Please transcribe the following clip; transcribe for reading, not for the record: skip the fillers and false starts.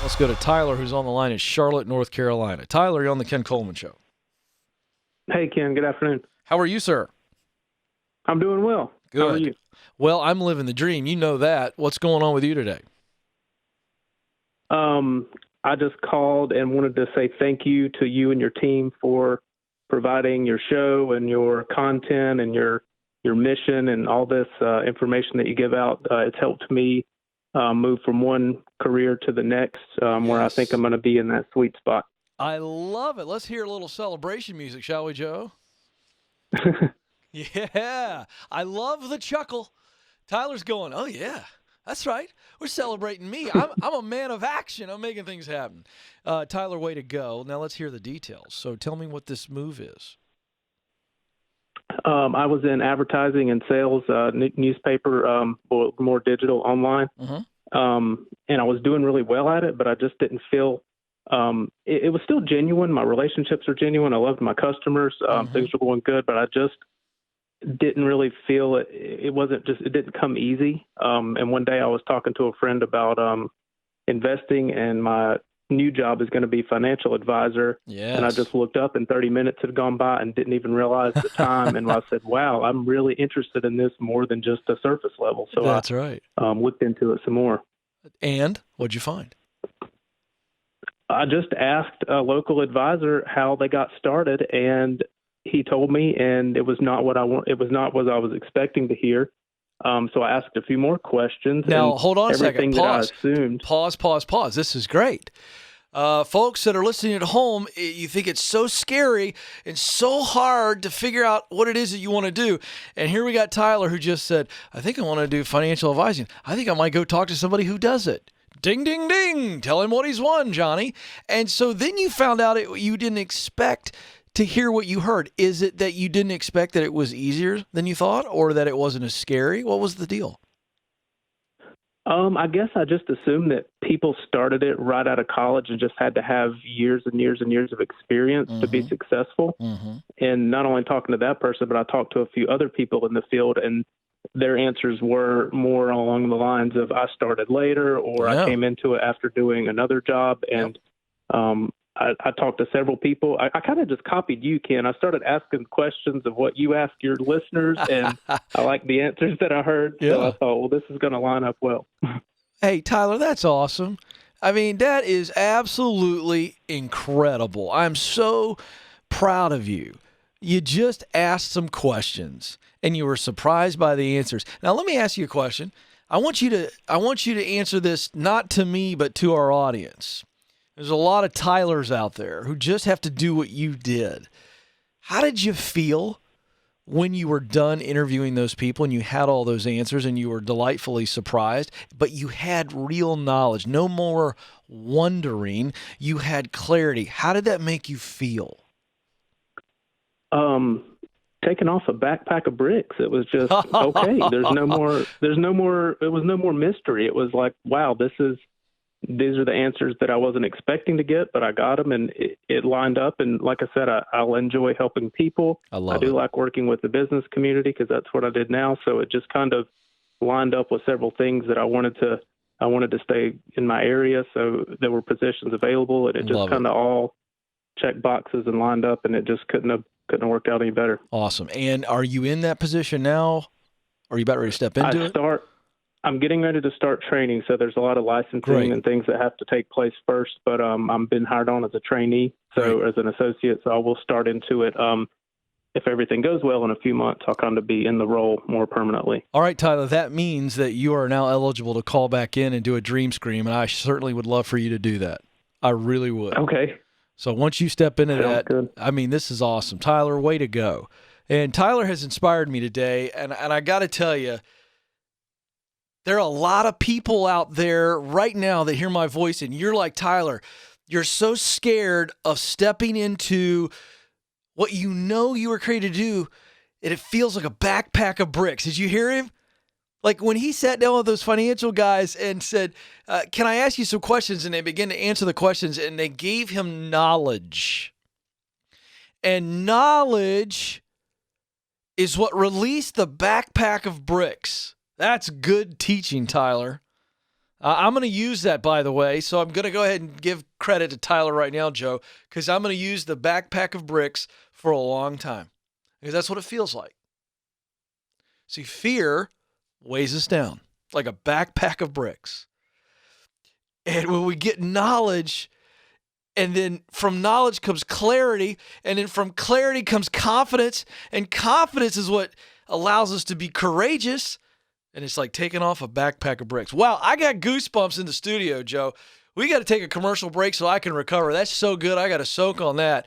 Let's go to Tyler, who's on the line in Charlotte, North Carolina. Tyler, you're on the Ken Coleman Show. Hey, Ken. Good afternoon. How are you, sir? I'm doing well. Good. How are you? Well, I'm living the dream. You know that. What's going on with you today? I just called and wanted to say thank you to you and your team for providing your show and your content and your mission and all this information that you give out. It's helped me move from one career to the next, where I think I'm going to be in that sweet spot. I love it. Let's hear a little celebration music, shall we, Joe? Yeah. I love the chuckle. Tyler's going, oh, yeah. That's right. We're celebrating me. I'm a man of action. I'm making things happen. Tyler, way to go. Now let's hear the details. So tell me what this move is. I was in advertising and sales, newspaper, more digital online. And I was doing really well at it, but I just didn't feel it was still genuine. My relationships are genuine. I loved my customers. Things were going good, but I just didn't really feel it. It didn't come easy. And one day I was talking to a friend about investing, and my new job is going to be financial advisor. Yes. And I just looked up and 30 minutes had gone by and didn't even realize the time. And I said, wow, I'm really interested in this more than just a surface level. So that's right. Looked into it some more. And what'd you find? I just asked a local advisor how they got started, and he told me, and it was not what it was not what I was expecting to hear. So I asked a few more questions. Now, hold on a second. Pause. Pause. This is great. Folks that are listening at home, you think it's so scary and so hard to figure out what it is that you want to do. And here we got Tyler, who just said, I think I want to do financial advising. I think I might go talk to somebody who does it. Ding, ding, ding. Tell him what he's won, Johnny. And so then you found out you didn't expect to hear what you heard. Is it that you didn't expect that it was easier than you thought, or that it wasn't as scary? What was the deal? I guess I just assumed that people started it right out of college and just had to have years and years and years of experience to be successful. And not only talking to that person, but I talked to a few other people in the field, and their answers were more along the lines of, I started later, or I came into it after doing another job. And I talked to several people. I kind of just copied you, Ken. I started asking questions of what you ask your listeners, and I like the answers that I heard. So I thought, well, this is going to line up well. Hey, Tyler, that's awesome. I mean, that is absolutely incredible. I'm so proud of you. You just asked some questions, and you were surprised by the answers. Now, let me ask you a question. I want you to answer this not to me, but to our audience. There's a lot of Tylers out there who just have to do what you did. How did you feel when you were done interviewing those people and you had all those answers and you were delightfully surprised, but you had real knowledge, no more wondering, you had clarity? How did that make you feel? Taking off a backpack of bricks. It was just, okay, it was no more mystery. It was like, wow, these are the answers that I wasn't expecting to get, but I got them, and it lined up. And like I said, I'll enjoy helping people. I do like working with the business community because that's what I did now. So it just kind of lined up with several things that I wanted to stay in my area. So there were positions available, and it just kind of all checked boxes and lined up, and it just couldn't have worked out any better. Awesome. And are you in that position now? Are you about ready to step into it? I'm getting ready to start training, so there's a lot of licensing and things that have to take place first, but I'm been hired on as a trainee, so as an associate, so I will start into it. If everything goes well in a few months, I'll kind of be in the role more permanently. All right, Tyler, that means that you are now eligible to call back in and do a dream scream, and I certainly would love for you to do that. I really would. Okay. So once you step into that, good. I mean, this is awesome. Tyler, way to go. And Tyler has inspired me today, and I got to tell you, there are a lot of people out there right now that hear my voice, and you're like Tyler. You're so scared of stepping into what you know you were created to do, and it feels like a backpack of bricks. Did you hear him? Like when he sat down with those financial guys and said, can I ask you some questions? And they began to answer the questions, and they gave him knowledge. And knowledge is what released the backpack of bricks. That's good teaching, Tyler. I'm going to use that, by the way. So I'm going to go ahead and give credit to Tyler right now, Joe, because I'm going to use the backpack of bricks for a long time, because that's what it feels like. See, fear weighs us down like a backpack of bricks. And when we get knowledge, and then from knowledge comes clarity, and then from clarity comes confidence, and confidence is what allows us to be courageous. And it's like taking off a backpack of bricks. Wow, I got goosebumps in the studio, Joe. We got to take a commercial break so I can recover. That's so good. I got to soak on that.